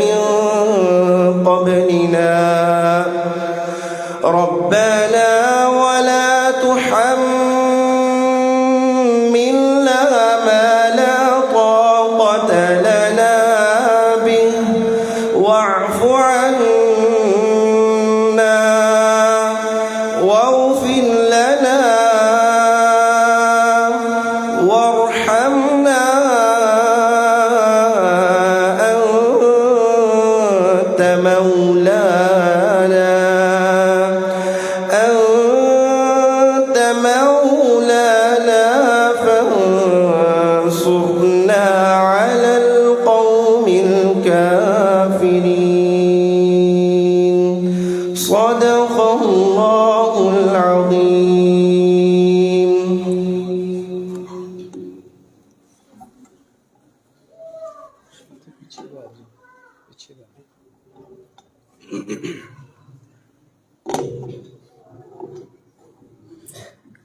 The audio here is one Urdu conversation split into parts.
من قبلنا। ربنا ولا تحملنا ما لا طاقة لنا به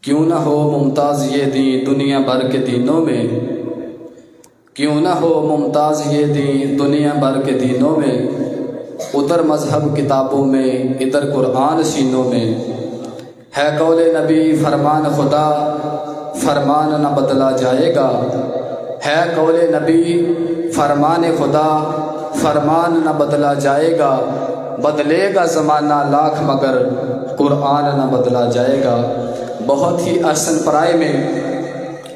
کیوں نہ ہو ممتاز یہ دین دنیا بھر کے دینوں میں، کیوں نہ ہو ممتاز یہ دین دنیا بھر کے دینوں میں، ادھر مذہب کتابوں میں ادھر قرآن سینوں میں، ہے قول نبی فرمان خدا فرمان نہ بدلا جائے گا، ہے قول نبی فرمان خدا فرمان نہ بدلا جائے گا، بدلے گا زمانہ لاکھ مگر قرآن نہ بدلا جائے گا۔ بہت ہی احسن پرائے میں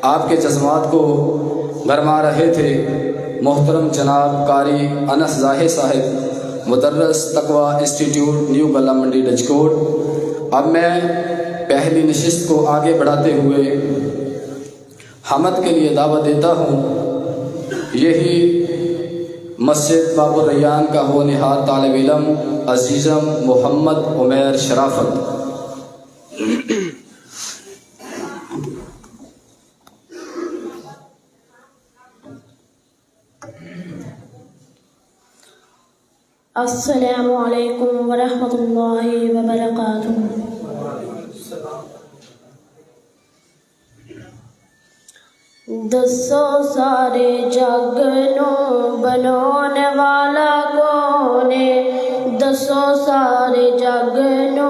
آپ کے جذبات کو گرما رہے تھے محترم جناب قاری انس ظاہر صاحب، مدرس تقوی انسٹیٹیوٹ نیو گلا منڈی ڈچکوٹ۔ اب میں پہلی نشست کو آگے بڑھاتے ہوئے حمد کے لیے دعوت دیتا ہوں، یہی مسجد باب الریان کا ہونہار طالب علم عزیزم محمد عمیر شرافت۔ السلام علیکم ورحمۃ اللہ وبرکاتہ۔ دسو سارے جگ نو بنانے والا کون ہے، دسو سارے جگ نو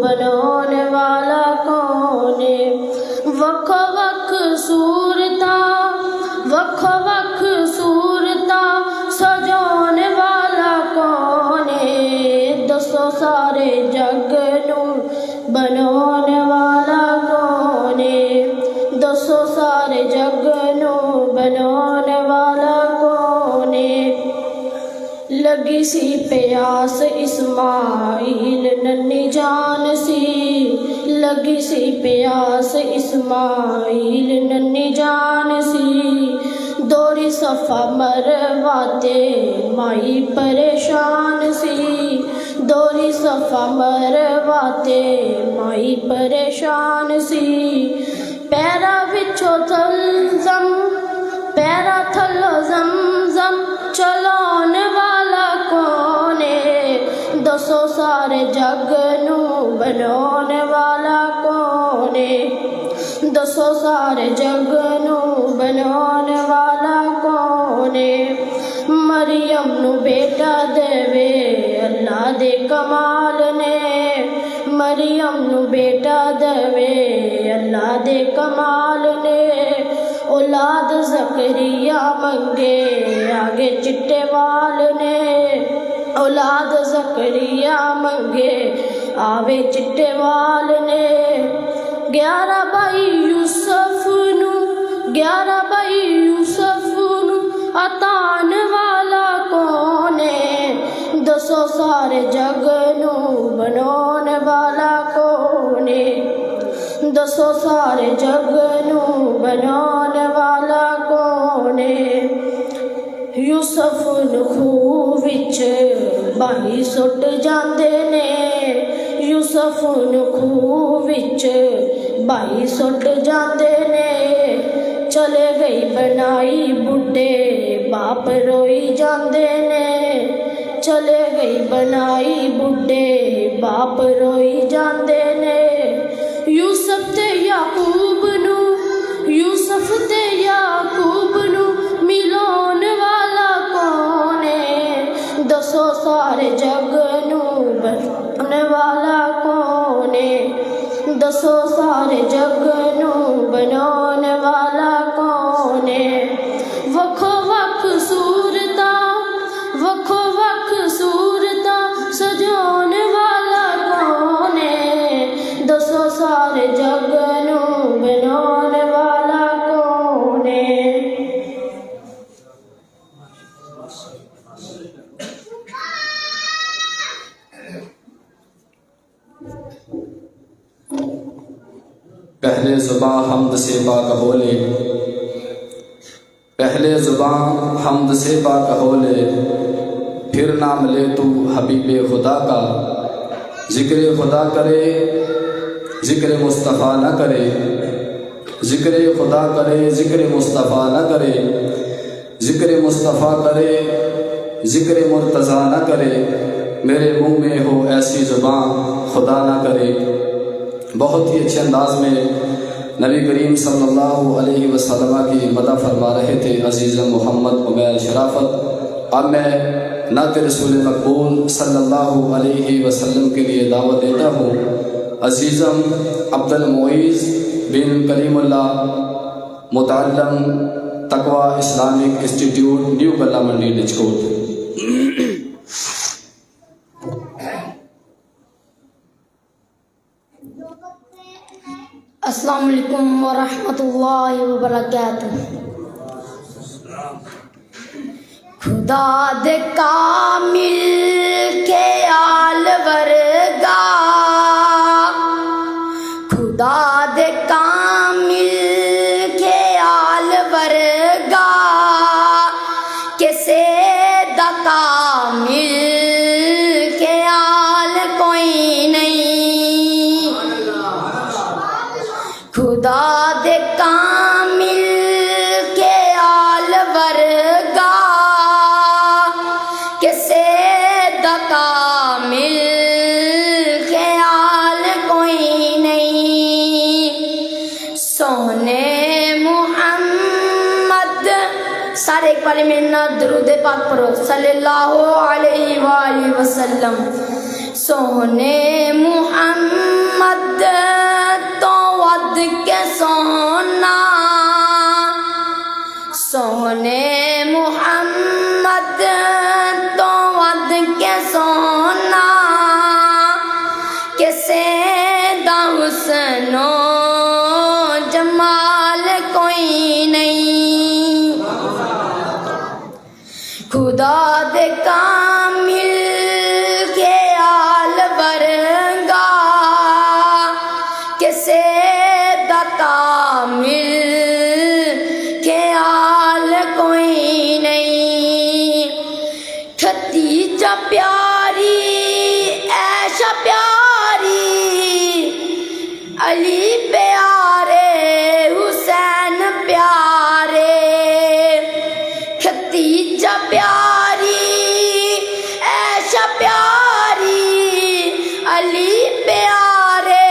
بنانے والا کون ہے، وکھ وکھ صورتاں وکھ وکھ صورتاں سجانے والا کون ہے، دسو سارے جگ نو بنانے والا کون ہے، دسو سارے جگ نو بنانے والا کون ہے۔ لگی سی پیاس اسماعیل ننھی جان سی، لگی سی پیاس اسماعیل ننھی جان سی، دوری صفا مروا تے مائی پریشان سی، دوری صفا مروا تے مائی پریشان سی، پیرا وچوں زمزم پیرا تھلو زمزم چلانے والا کون ہے، دسو سارے جگ نو بنانے والا کون ہے، دسو سارے جگ نو بنانے والا کون ہے۔ مریم نو بیٹا دے اللہ دے کمال نے، مریم نو بیٹا دے اللہ دے کمال نے، اولاد زکریا منگے آگے چٹے وال نے، اولاد زکریا منگے آوے چٹے وال نے، 11 بھائی یوسف نو 11 بھائی یوسف نو عطان والا کون ہے، دسو سارے جگ نو بنانے والا کون ہے، دسو سارے جگ نو بنانے والا کون ہے۔ یوسف نو خوہ وچ باہی سٹ جاندے نے، یوسف نو خوہ وچ باہی سٹ جاندے نے، چلے گئی بنائی بڈھے باپ روئی جاندے نے، چلے گئی بنائی بڈھے باپ روئی جاندے نے، یوسف تے یعقوب نو یوسف تے یعقوب نو ملون والا کون ہے، دسو سارے جگ نو بنانے والا کون ہے، دسو سارے جگ نو بنانے والا کون ہے۔ وکھو وکھ صورتاں وکھو وکھ صورتاں سجانے والا کون ہے، دسو سارے جگ نو بنانے والا کون ہے۔ پہلے زباں حمد سے پاک ہو لے، پہلے زباں حمد سے پاک ہو لے، پھر نام لے تو حبیب خدا کا، ذکر خدا کرے ذکر مصطفیٰ نہ کرے، ذکر خدا کرے ذکر مصطفیٰ نہ کرے، ذکر مصطفیٰ کرے ذکر مرتضیٰ نہ کرے، میرے منہ میں ہو ایسی زبان خدا نہ کرے۔ بہت ہی اچھے انداز میں نبی کریم صلی اللہ علیہ وسلم کی مدح فرما رہے تھے عزیز محمد عمیر شرافت۔ اب میں نعت رسول مقبول صلی اللہ علیہ وسلم کے لیے دعوت دیتا ہوں عزیزم عبد المعیز بن کلیم اللہ، متعلم تقوی اسلامک انسٹیٹیوٹ، نیو گلہ منڈی ڈچکوٹ۔ السلام علیکم ورحمۃ اللہ وبرکاتہ۔ خدا دے کامل کے آل ورگا، خدا دے کامل کے آل ورگا، کسے دا کامل کے آل کوئی نہیں۔ خدا دے کامل کے آل ورگا، کسے دا کامل کے آل کوئی نہیں۔ سونے محمد، سارے ایک بار میرے نام درود پاک پڑھو صلی اللہ علیہ وآلہ وسلم۔ سونے محمد تو ود کے سونا، سونے محمد تو ود کے سونا، کسے دا حسن و جمال کوئی نہیں۔ خدا دے کامل کے آل ورگا، کسے دا کامل کے آل کوئی نہیں۔ ختیجہ پیاری، عائشہ پیاری، علی پیارے، حسین پیارے۔ ختیجہ پیاری، عائشہ پیاری، علی پیارے،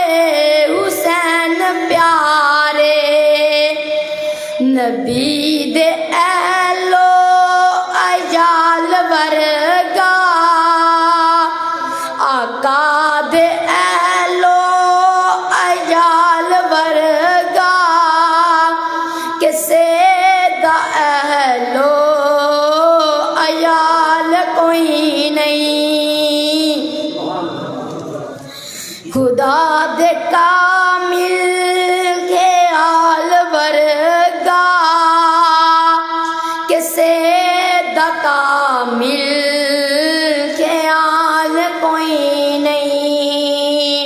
حسین پیارے۔ نبی دے اہلو عیال ورگا، آقا دے اہلو عیال ورگا، کسے دا اہلو عیال کوئی نہیں۔ خدا دے کامل کے آل ورگا، کسے دا کامل کے آل کوئی نہیں۔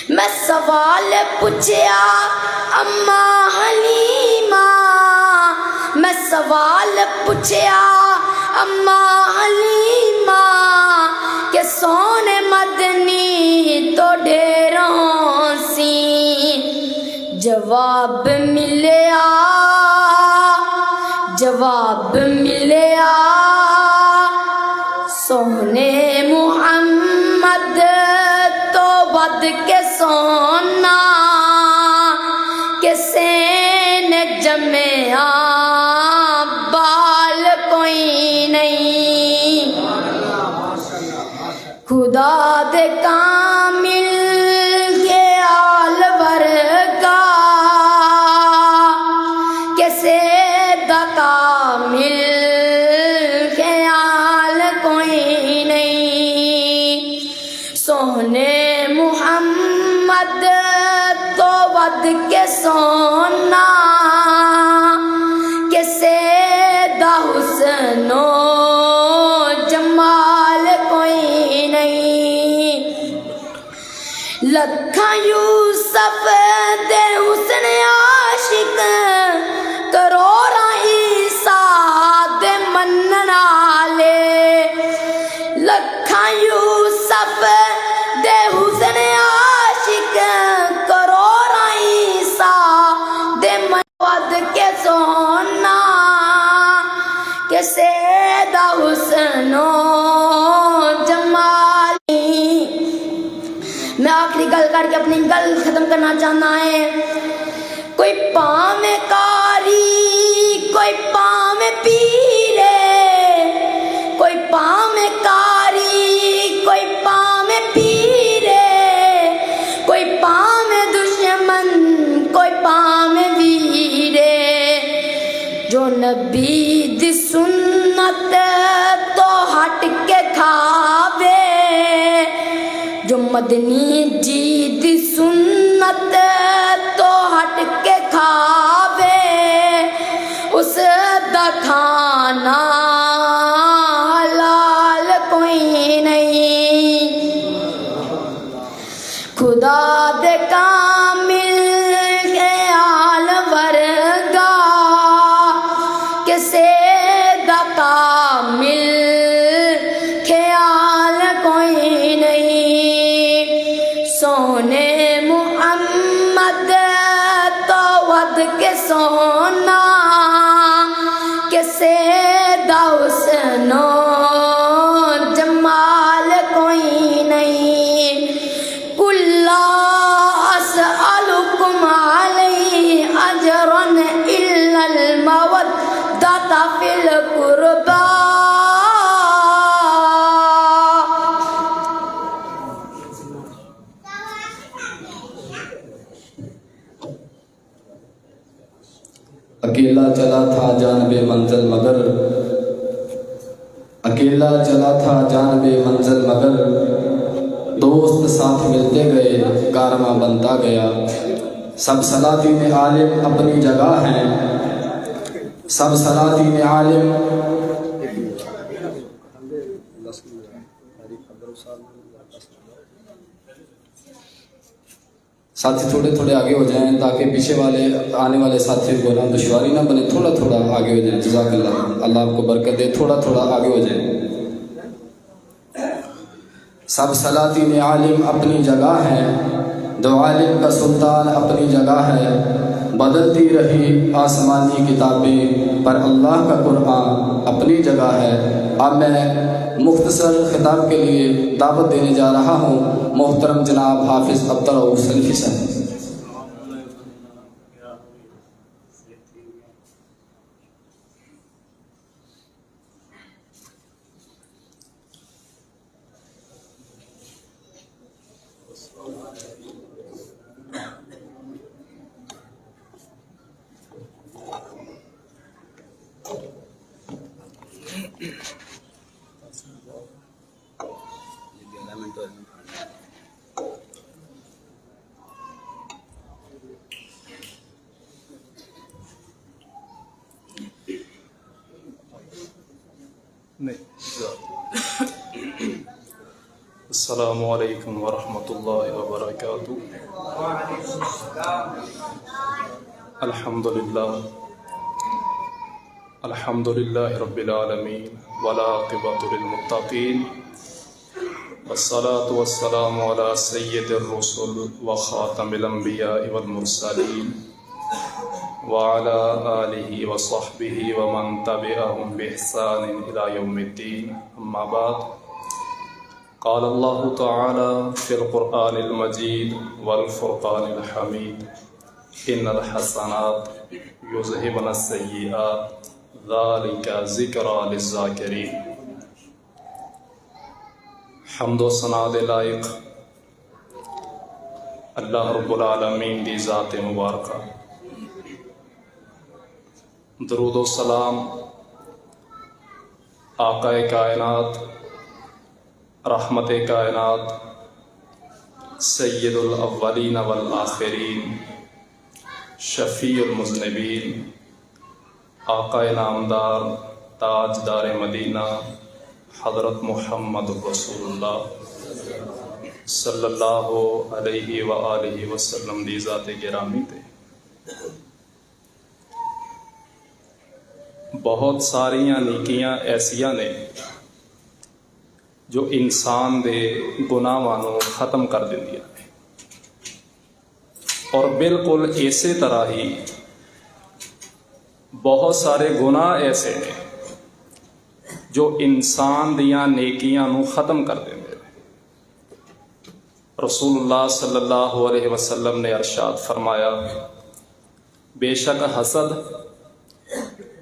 میں سوال پوچھیا اما حلیمہ، میں سوال پوچھیا اما حلیمہ، کہ سونے مدنی تو ڈیروں سی جواب ملیا، جواب ملیا، سونے محمد تو ود کے سونا، کسے نے جمیا بال کوئی نہیں۔ خدا دے کامل کے آل ورگا، کسے دا کامل کے آل کوئی نہیں۔ سونے محمد تو ود کے سونا، کسے دا حسن و جمال کوئی نہیں۔ لکھاں یوسف دے حسن عاشق، کروڑاں عیسیٰ دے منن والے۔ لکھاں یوسف دے حسن عاشق، کروڑاں عیسیٰ دے من ود کے سونا، کسے دا حسن و جمال. میں آخری گل کر کے اپنی گل ختم کرنا چاہنا ہے. کوئی پاں میں کاری کوئی پاں میں پیرے، کوئی پاں میں کاری کوئی پاں میں پیرے، کوئی پاں میں دشمن کوئی پاں میں ویرے. جو نبی دی سنت تو ہٹ کے کھاوے، جو مدنی جی دی سنت تو ہٹ کے کھاوے، اس دا کھانا حلال کوئی نہیں. خدا دے کامل خیال ورگا کسے دا کامل خیال کوئی نہیں. سونے محمد تو ود کے سونا کسے دا حسن و جمال کوئی نہیں. کلا اسألکم علیہ اجرا الا المودۃ فی القربی. اکیلا چلا تھا جانب منزل مگر، اکیلا چلا تھا جانب منزل مگر، دوست ساتھ ملتے گئے کارواں بنتا گیا. سب سلاطین عالم اپنی جگہ ہیں، سب سلاطین عالم ساتھی تھوڑے تھوڑے آگے ہو جائیں تاکہ پیچھے والے آنے والے ساتھی کو نا دشواری نہ بنے. تھوڑا تھوڑا آگے ہو جائیں. جزاک اللہ، اللہ آپ کو برکت دے. تھوڑا تھوڑا آگے ہو جائیں. سب سلاطین عالم اپنی جگہ ہیں، دو عالم کا سلطان اپنی جگہ ہے. بدلتی رہی آسمانی کتابیں پر اللہ کا قرآن اپنی جگہ ہے. اب میں مختصر خطاب کے لیے دعوت دینے جا رہا ہوں محترم جناب حافظ عبدالرؤف سلفی صاحب. السلام علیکم ورحمۃ اللہ وبرکاتہ. الحمد للہ رب العالمین والعاقبۃ للمتقین والصلاة والسلام علی سید الرسل وخاتم الانبیاء والمرسلین وعلى آلہ وصحبہ ومن تبعہم بإحسان إلی یوم الدین. اما بعد، قال اللہ تعالی فی القرآن المجید والفرقان الحمید ان الحسنات یذہبن السیئات ذالک ذکری للذاکرین. حمد و ثنا دے لائق اللہ رب العالمین دی ذات مبارکہ. درود و سلام آقا کائنات، رحمت کائنات، سید الاولین والآخرین، شفیع المذنبین، آقا نامدار تاجدار مدینہ حضرت محمد رسول اللہ صلی اللہ علیہ وآلہ وسلم دی ذات گرامی تے. بہت ساریاں نیکیاں ایسیاں نے جو انسان دے گناہاں نوں ختم کر دیندیاں نے، اور بالکل اسی طرح ہی بہت سارے گناہ ایسے نے جو انسان دیاں نیکیاں نو ختم کر دیندے نے۔ رسول اللہ صلی اللہ علیہ وسلم نے ارشاد فرمایا، بے شک حسد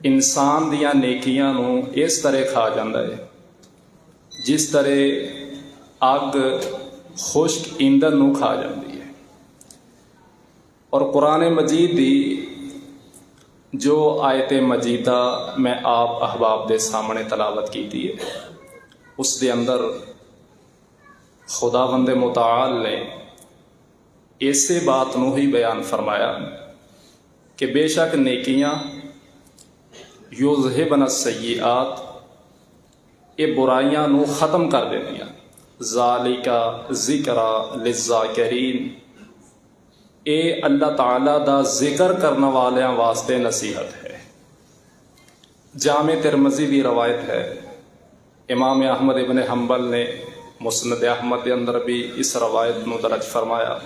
انسان دیاں نیکیاں نو اس طرح کھا جاندہ ہے جس طرح اگ خشک ایندھن نو کھا جاندی ہے۔ اور قرآن مجید دی جو آیت مجیدہ میں آپ احباب دے سامنے تلاوت کیتی ہے، اس دے اندر خداوند متعال نے ایسے بات نو ہی بیان فرمایا کہ بے شک نیکیاں یذہبن السیئات، یہ برائیاں نو ختم کر دیندیاں، ذالک ذکری للذاکرین، اے اللہ تعالیٰ دا ذکر کرنے والیاں واسطے نصیحت ہے۔ جامع ترمذی دی روایت ہے، امام احمد ابن حنبل نے مسند احمد کے اندر بھی اس روایت نو درج فرمایا۔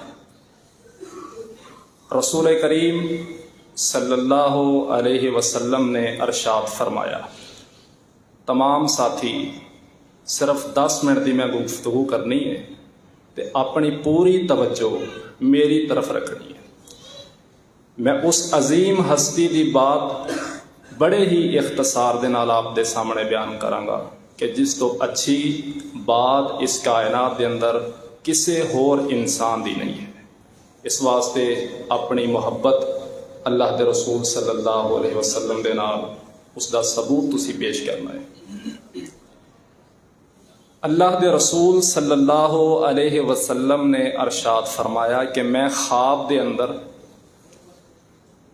رسول کریم صلی اللہ علیہ وسلم نے ارشاد فرمایا، تمام ساتھی صرف 10 منٹ دی میں گفتگو کرنی ہے تے اپنی پوری توجہ میری طرف رکھنی ہے۔ میں اس عظیم ہستی دی بات بڑے ہی اختصار دے نال آپ دے سامنے بیان کراں گا کہ جس تو اچھی بات اس کائنات دے اندر کسے ہور انسان دی نہیں ہے۔ اس واسطے اپنی محبت اللہ دے رسول صلی اللہ علیہ وسلم دے نال اس دا ثبوت تسی پیش کرنا ہے۔ اللہ دے رسول صلی اللہ علیہ وسلم نے ارشاد فرمایا کہ میں خواب دے اندر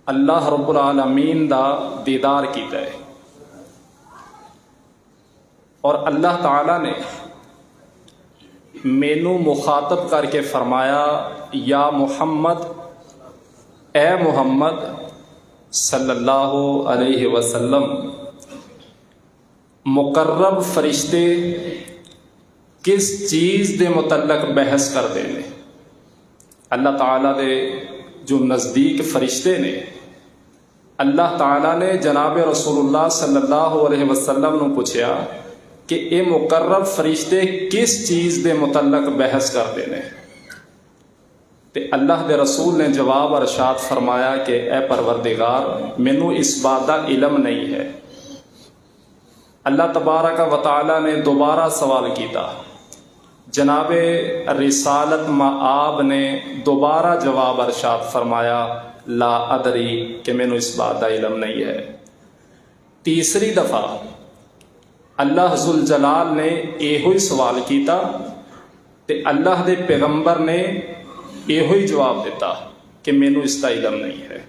اللہ رب العالمین دا دیدار کیتا ہے، اور اللہ تعالی نے مینو مخاطب کر کے فرمایا، یا محمد، اے محمد صلی اللہ علیہ وسلم، مقرب فرشتے کس چیز دے متعلق بحث کرتے ہیں؟ اللہ تعالیٰ دے جو نزدیک فرشتے نے، اللہ تعالیٰ نے جناب رسول اللہ صلی اللہ علیہ وسلم نے پوچھا کہ اے مقرب فرشتے کس چیز دے متعلق بحث کرتے ہیں؟ تے اللہ دے رسول نے جواب ارشاد فرمایا کہ اے پروردگار، مینوں اس بات دا علم نہیں ہے۔ اللہ تبارک و تعالیٰ نے دوبارہ سوال کیتا، جناب رسالت مآب نے دوبارہ جواب ارشاد فرمایا، لا ادری، کہ مینوں اس بات دا علم نہیں ہے۔ تیسری دفعہ اللہ ذوالجلال نے ایہو ہی سوال کیتا تے اللہ دے پیغمبر نے ایہو ہی جواب دیتا کہ مینوں اس دا علم نہیں ہے۔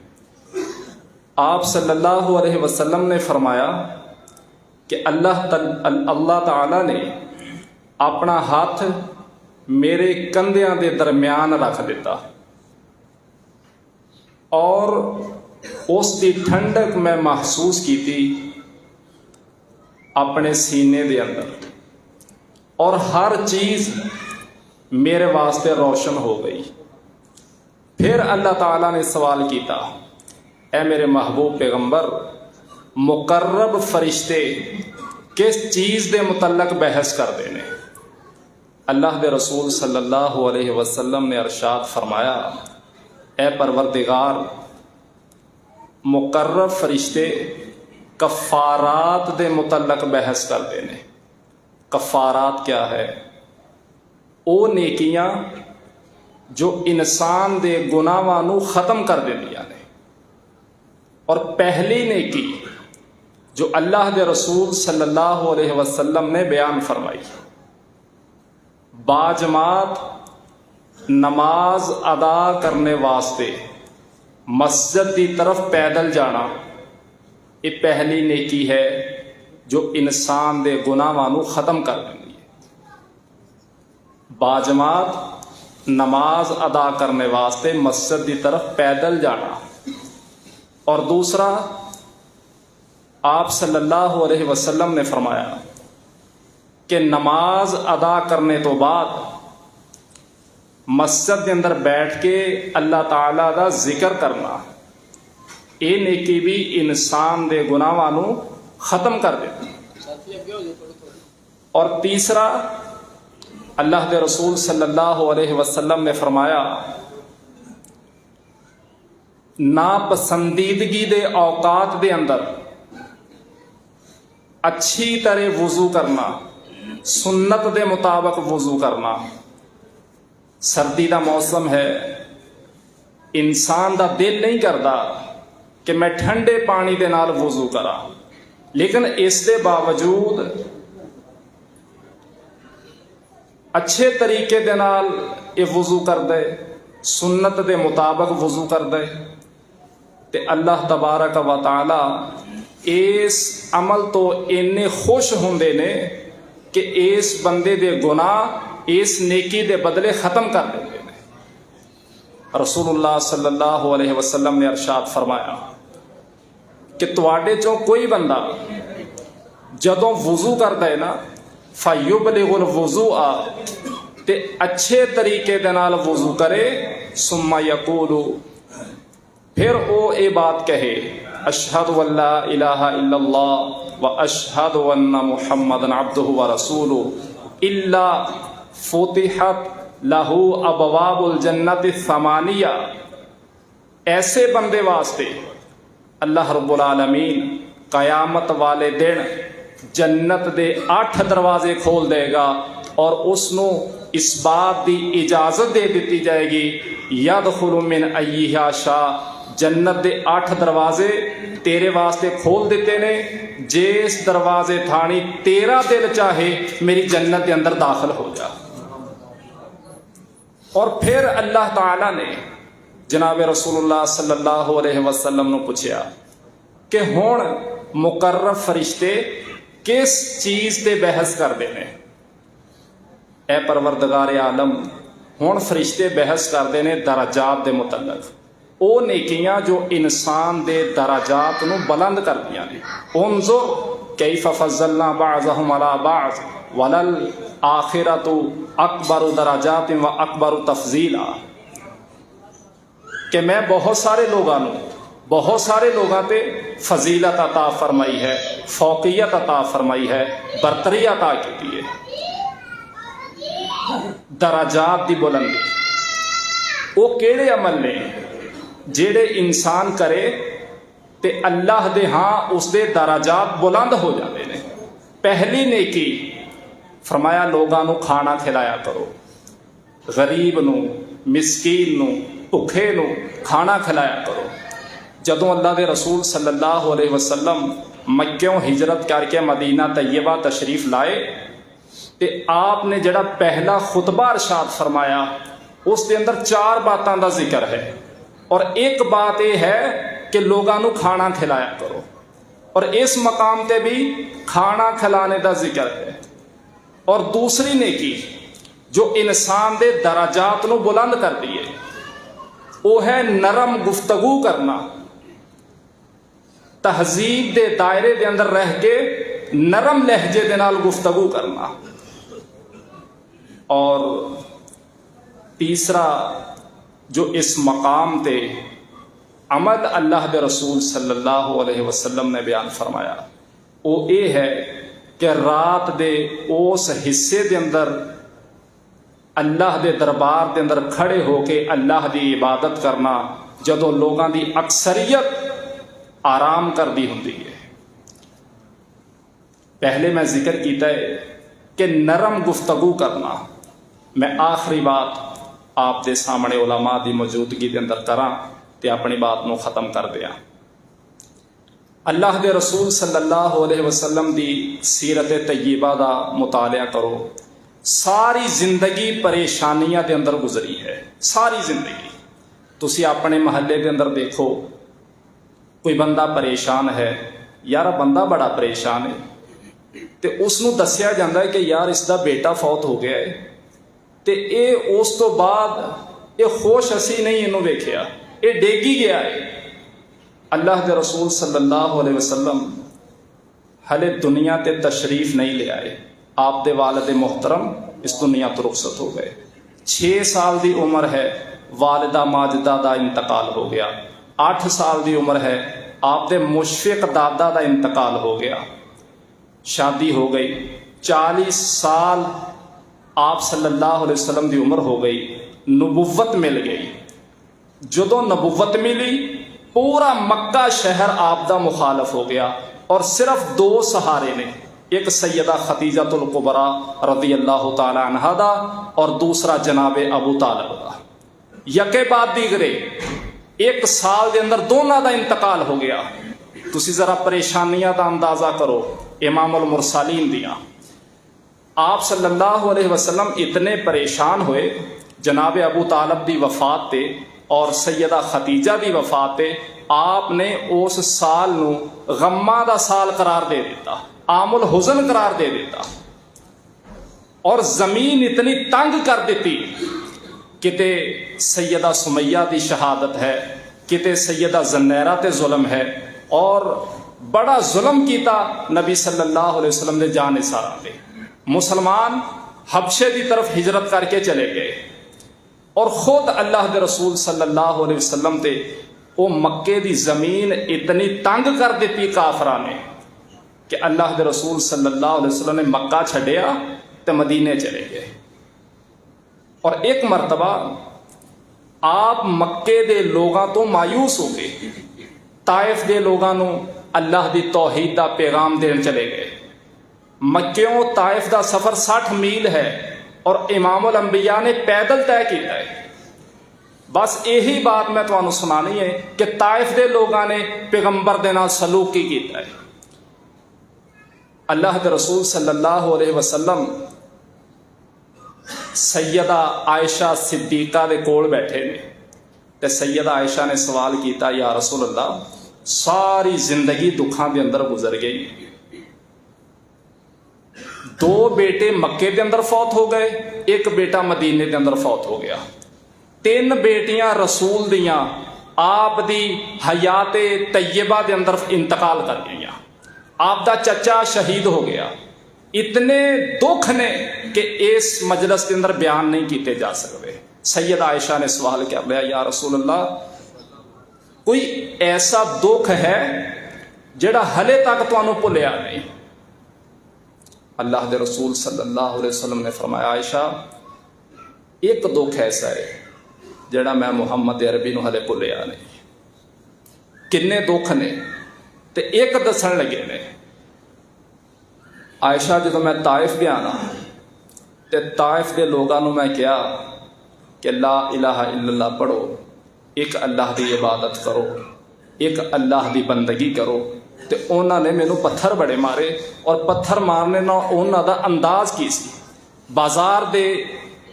آپ صلی اللہ علیہ وسلم نے فرمایا کہ اللہ تعالیٰ نے اپنا ہاتھ میرے کندھیاں دے درمیان رکھ دیتا، اور اس دی ٹھنڈک میں محسوس کی تھی اپنے سینے دے اندر، اور ہر چیز میرے واسطے روشن ہو گئی۔ پھر اللہ تعالیٰ نے سوال کیتا، اے میرے محبوب پیغمبر، مقرب فرشتے کس چیز دے متعلق بحث کر دینے؟ اللہ دے رسول صلی اللہ علیہ وسلم نے ارشاد فرمایا، اے پروردگار، مقرب فرشتے کفارات دے متعلق بحث کر دینے۔ کفارات کیا ہے؟ او نیکیاں جو انسان دے گناہاں نو ختم کر دیندیاں نے۔ اور پہلی نیکی جو اللہ دے رسول صلی اللہ علیہ وسلم نے بیان فرمائی، باجماعت نماز ادا کرنے واسطے مسجد کی طرف پیدل جانا، یہ پہلی نیکی ہے جو انسان دے گناہاں نو ختم کر دیندی ہے۔ باجماعت نماز ادا کرنے واسطے مسجد کی طرف پیدل جانا، اور دوسرا آپ صلی اللہ علیہ وسلم نے فرمایا کہ نماز ادا کرنے تو بعد مسجد کے اندر بیٹھ کے اللہ تعالیٰ دا ذکر کرنا، یہ نیکی بھی انسان دے گناہاں نو ختم کر دیتی۔ اور تیسرا، اللہ کے رسول صلی اللہ علیہ وسلم نے فرمایا ناپسندیدگی دے اوقات دے اندر اچھی طرح وضو کرنا، سنت دے مطابق وضو کرنا۔ سردی دا موسم ہے، انسان دا دل نہیں کرتا کہ میں ٹھنڈے پانی دے نال وضو کرا، لیکن اس دے باوجود اچھے طریقے دے نال یہ وضو کر دے، سنت دے مطابق وضو کر دے، تے اللہ تبارک و تعالی اس عمل تو اینے خوش ہوندے نے کہ اس بندے دے گناہ اس نیکی دے بدلے ختم کر دیندے نے۔ رسول اللہ صلی اللہ علیہ وسلم نے ارشاد فرمایا کہ تواڈے چوں کوئی بندہ جدوں وضو کردا ہے نا فَيُبْلِغُ الْوُضُوءَ تے اچھے طریقے دے نال وضو کرے، ثم یقول پھر وہ اے بات کہے اشہد ان لا الہ الا اللہ واشہد ان محمدا عبدہ ورسولہ الا فتحت لہ ابواب الجنت الثمانیہ، ایسے بندے واسطے اللہ رب العالمین قیامت والے دن جنت دے 8 دروازے کھول دے گا اور اس نو اس بات دی اجازت دے دیتی جائے گی یدخل من ایہا شاء، جنت دے 8 دروازے تیرے واسطے کھول دیتے نے، جس دروازے تھانی تیرا دل چاہے میری جنت دے اندر داخل ہو جا۔ اور پھر اللہ تعالی نے جناب رسول اللہ صلی اللہ علیہ وسلم نو پوچھیا کہ ہن مقرب فرشتے کس چیز تے بحث کردے نے؟ اے پروردگار عالم، ہن فرشتے بحث کردے نے درجات دے متعلق، او نیکیاں جو انسان دے درجات نو بلند کردیاں نے۔ انظر کیف فضلنا بعضهم علی بعض وللآخرۃ اکبر درجات و اکبر تفضیلا، کہ میں بہت سارے لوگاں تے فضیلت عطا فرمائی ہے، فوقیت عطا فرمائی ہے، برتری عطا کی ہے، درجات دی بلندی۔ وہ کیڑے عمل نے جیڑے انسان کرے تے اللہ دے ہاں اس دے درجات بلند ہو جاتے ہیں؟ پہلی نیکی فرمایا لوگاں نو کھانا کھلایا کرو، غریب نو، مسکین نو، بھکھے نو کھانا کھلایا کرو۔ جدوں اللہ دے رسول صلی اللہ علیہ وسلم مکیوں ہجرت کر کے مدینہ طیبہ تشریف لائے تے آپ نے جڑا پہلا خطبہ ارشاد فرمایا اس دے اندر 4 باتاں دا ذکر ہے، اور ایک بات یہ ہے کہ لوگاں نو کھانا کھلایا کرو، اور اس مقام تے بھی کھانا کھلانے دا ذکر ہے۔ اور دوسری نیکی جو انسان دے درجات نو بلند کر دیے وہ ہے نرم گفتگو کرنا، تہذیب دے دائرے دے اندر رہ کے نرم لہجے دے نال گفتگو کرنا۔ اور تیسرا جو اس مقام تے عمل اللہ دے رسول صلی اللہ علیہ وسلم نے بیان فرمایا وہ یہ ہے کہ رات دے اس حصے دے اندر اللہ دے دربار دے اندر کھڑے ہو کے اللہ دی عبادت کرنا جدوں لوگاں دی اکثریت آرام کر دی ہوندی ہے۔ پہلے میں ذکر کیتا ہے کہ نرم گفتگو کرنا۔ میں آخری بات آپ دے سامنے علماء دی موجودگی دے اندر کراں تے اپنی بات نو ختم کر دیاں۔ اللہ دے رسول صلی اللہ علیہ وسلم دی سیرت طیبہ دا مطالعہ کرو، ساری زندگی پریشانیاں دے اندر گزری ہے، ساری زندگی۔ تسی اپنے محلے دے اندر دیکھو کوئی بندہ پریشان ہے، یار بندہ بڑا پریشان ہے تے اس نو دسیا جاندہ ہے کہ یار اس دا بیٹا فوت ہو گیا ہے تے اے اس تو بعد اے خوش اسی نہیں انہوں ویکھیا، اے ڈیگی گیا ہے۔ اللہ دے رسول صلی اللہ علیہ وسلم ہلے دنیا تے تشریف نہیں لے آئے، آپ دے والد محترم اس دنیا تو رخصت ہو گئے۔ 6 سال دی عمر ہے، والدہ ماجدہ دا انتقال ہو گیا۔ 8 سال دی عمر ہے، آپ دے مشفق دادا دا انتقال ہو گیا۔ شادی ہو گئی، 40 ਸਾਲ آپ صلی اللہ علیہ وسلم دی عمر ہو گئی, نبوت مل گئی. جدوں نبوت ملی پورا مکہ شہر آپ دا مخالف ہو گیا, اور صرف 2 سہارے نے, ایک سیدہ خدیجہ الکبریٰ رضی اللہ تعالی عنہا دا, اور دوسرا جناب ابو طالب دا. یکے بعد دیگرے 1 سال دے اندر دونوں دا انتقال ہو گیا. تسی ذرا پریشانیاں دا اندازہ کرو امام المرسلین دیاں. آپ صلی اللہ علیہ وسلم اتنے پریشان ہوئے, جناب ابو طالب دی وفات تے اور سیدہ خدیجہ دی وفات تے آپ نے اس سال نو غماں دا سال قرار دے دیتا, عام الحزن قرار دے دیتا, اور زمین اتنی تنگ کر دیتی. کتے سیدہ سمیہ دی شہادت ہے, کتے سیدہ زنیرہ تے ظلم ہے, اور بڑا ظلم کیتا نبی صلی اللہ علیہ وسلم نے جان سارا پہ. مسلمان حبشے دی طرف ہجرت کر کے چلے گئے, اور خود اللہ دے رسول صلی اللہ علیہ وسلم تے وہ مکے دی زمین اتنی تنگ کر دیتی کافراں نے کہ اللہ دے رسول صلی اللہ علیہ وسلم نے مکہ چھڈیا تے مدینے چلے گئے. اور ایک مرتبہ آپ مکے دے لوگاں تو مایوس ہو گئے, طائف دے لوگاں نو اللہ دی توحید دا پیغام دین چلے گئے. مکیوں طائف دا سفر 60 میل ہے, اور امام الانبیاء نے پیدل طے کیتا ہے. بس یہی بات میں تمہیں سنانی ہے کہ طائف دے لوگاں نے پیغمبر دے نال سلوک کی کیتا ہے. اللہ دے رسول صلی اللہ علیہ وسلم سیدہ عائشہ صدیقہ دے کول بیٹھے نے, تے سیدہ عائشہ نے سوال کیتا, یا رسول اللہ ساری زندگی دکھاں دے اندر گزر گئی, 2 بیٹے مکے دے اندر فوت ہو گئے, 1 بیٹا مدینے دے اندر فوت ہو گیا, 3 بیٹیاں رسول دیاں آپ دی حیات طیبہ دے اندر انتقال کر گئیاں, آپ دا چچا شہید ہو گیا. اتنے دکھ نے کہ اس مجلس کے اندر بیان نہیں کیتے جا سکتے. سیدہ عائشہ نے سوال کیا, یا رسول اللہ کوئی ایسا دکھ ہے جڑا ہلے تک تانوں بھلیا نہیں؟ اللہ دے رسول صلی اللہ علیہ وسلم نے فرمایا, عائشہ ایک دکھ ایسا ہے جڑا میں محمد عربی نو ہلے بھلیا نہیں. کنے دکھ نے تے ایک دسن لگے نے. عائشہ جدوں میں طائف گیا نا تے طائف دے لوگاں نو میں کہا کہ لا الہ الا اللہ پڑھو, ایک اللہ دی عبادت کرو, ایک اللہ دی بندگی کرو. تے انہوں نے مینوں پتھر بڑے مارے, اور پتھر مارنے نہ انہوں دا انداز کی سی. بازار دے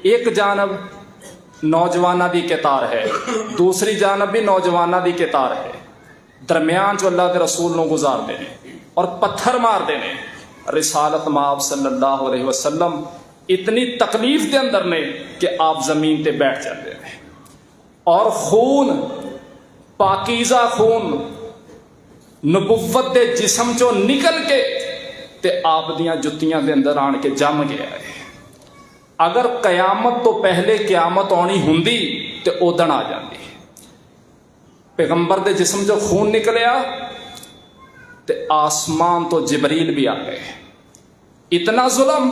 ایک جانب نوجوانہ دی قطار ہے, دوسری جانب بھی نوجوانہ دی قطار ہے, درمیان جو اللہ کے رسول نو گزار دینے اور پتھر مار دینے. رسالت مآب صلی اللہ علیہ وسلم اتنی تکلیف دے اندر نے کہ آپ زمین تے بیٹھ جاتے ہیں, اور خون, پاکیزہ خون نبوت دے جسم چو نکل کے تے آپ دیاں جتیاں دے اندر آن کے جم گیا ہے. اگر قیامت تو پہلے قیامت آنی ہوندی تے اودن آ جاندی. پیغمبر دے جسم چو خون نکلیا تے آسمان تو جبریل بھی آ گئے. اتنا ظلم.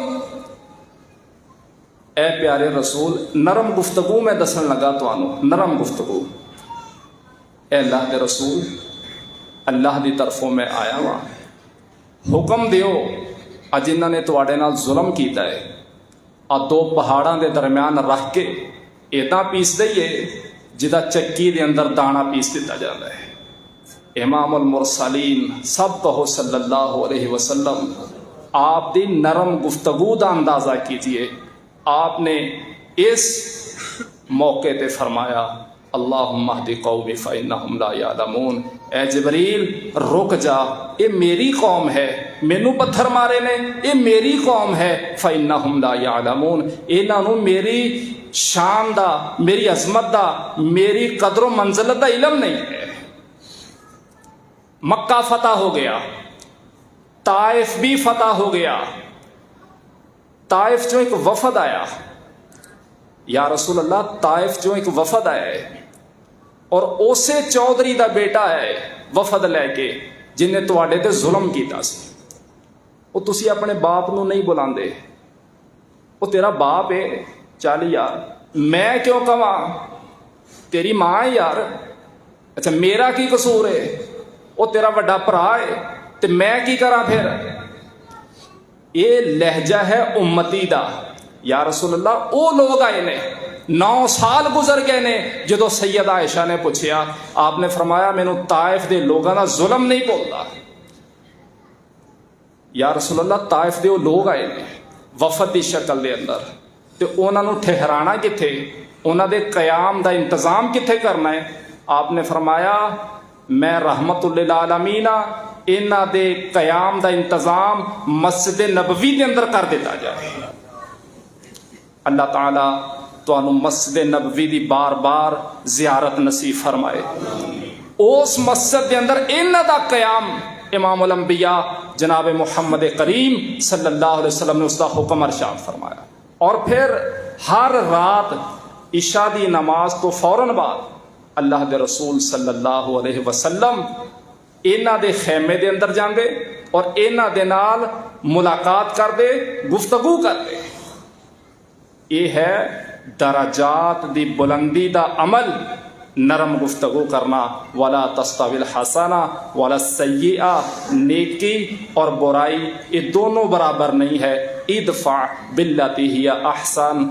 اے پیارے رسول, نرم گفتگو میں دسن لگا تانوں, نرم گفتگو. اے اللہ دے رسول, اللہ دی طرفوں میں آیا وا, حکم دیو جنہاں نے تواڈے نال ظلم کیتا ہے آ 2 پہاڑاں دے درمیان رکھ کے ایداں پیس دئیے جدا چکی دے اندر دانا پیس دیتا جاتا ہے. امام المرسلین سب کہو صلی اللہ علیہ وسلم, آپ دی نرم گفتگو دا اندازہ کیجئے. آپ نے اس موقع تے فرمایا, اللہم اہد قومی فإنہم لا یعلمون. اے جبریل رک جا, یہ میری قوم ہے, مینوں پتھر مارے نے, یہ میری قوم ہے. فإنہم لا یعلمون, انہاں نوں میری شان دا, میری عظمت دا, میری قدر و منزلت دا علم نہیں ہے. مکہ فتح ہو گیا, طائف بھی فتح ہو گیا. طائف جو ایک وفد آیا, یا رسول اللہ طائف جو ایک وفد آیا ہے, اور اسے چودھری دا بیٹا ہے وفد لے کے جن نے تواڈے تے ظلم کیتا سی. ਉਹ ਤੁਸੀਂ ਆਪਣੇ ਬਾਪ ਨੂੰ ਨਹੀਂ ਬੁਲਾਉਂਦੇ, ਉਹ ਤੇਰਾ ਬਾਪ ਹੈ, ਚੱਲ ਯਾਰ ਮੈਂ ਕਿਉਂ ਕਵਾਂ, ਤੇਰੀ ਮਾਂ ਹੈ ਯਾਰ, ਅੱਛਾ ਮੇਰਾ ਕੀ ਕਸੂਰ ਹੈ, ਉਹ ਤੇਰਾ ਵੱਡਾ ਭਰਾ ਹੈ ਤੇ ਮੈਂ ਕੀ ਕਰਾਂ ਫਿਰ। ਇਹ ਲਹਿਜਾ ਹੈ ਉਮਤੀ ਦਾ। یا رسول اللہ وہ لوگ آئے نے 9 سال گزر گئے نے جدو سیدہ عائشہ نے پوچھیا، آپ نے فرمایا مینوں طائف دے لوگاں دا ظلم نہیں بولدا۔ یا رسول اللہ طائف دے وہ لوگ آئے نے وفد دی شکل دے اندر تے انہاں نوں ٹھہرانا کتھے، انہاں دے قیام دا انتظام کتھے کرنا ہے؟ آپ نے فرمایا میں رحمت للعالمین انہاں دے قیام دا انتظام مسجد نبوی دے اندر کر دیتا جائے۔ اللہ تعالیٰ تانوں مسجد نبوی دی بار بار زیارت نصیب فرمائے۔ اس مسجد دے اندر انہاں دا قیام امام الانبیاء جناب محمد کریم صلی اللہ علیہ وسلم نے اس دا حکم ارشاد فرمایا۔ اور پھر ہر رات عشاء دی نماز تو فوراً بعد اللہ دے رسول صلی اللہ علیہ وسلم انہاں دے خیمے دے اندر جاندے اور انہاں دے نال ملاقات کر دے، گفتگو کر دے۔ یہ ہے درجات دی بلندی دا عمل، نرم گفتگو کرنا۔ ولا تستوی الحسنہ ولا السیئہ، نیکی اور برائی یہ دونوں برابر نہیں ہے۔ ادفع باللتی ہی احسن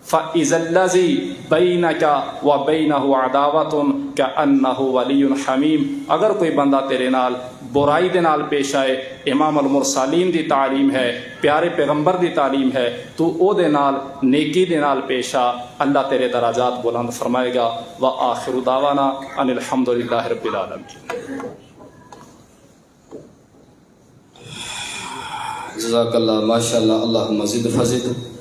فاذا الذی بینک وبینہ عداوۃ کأنہ ولی حمیم۔ اگر کوئی بندہ تیرے نال برائی دے نال پیش آئے، امام المرسلین دی تعلیم ہے، پیارے پیغمبر دی تعلیم ہے، تو او دے نال نیکی دے نال پیش آ، اللہ تیرے درجات بلند فرمائے گا۔ وآخر دعوانا ان الحمد للہ رب العالمین۔ جزاک اللہ، ماشاء اللہ، اللہم زد فزد۔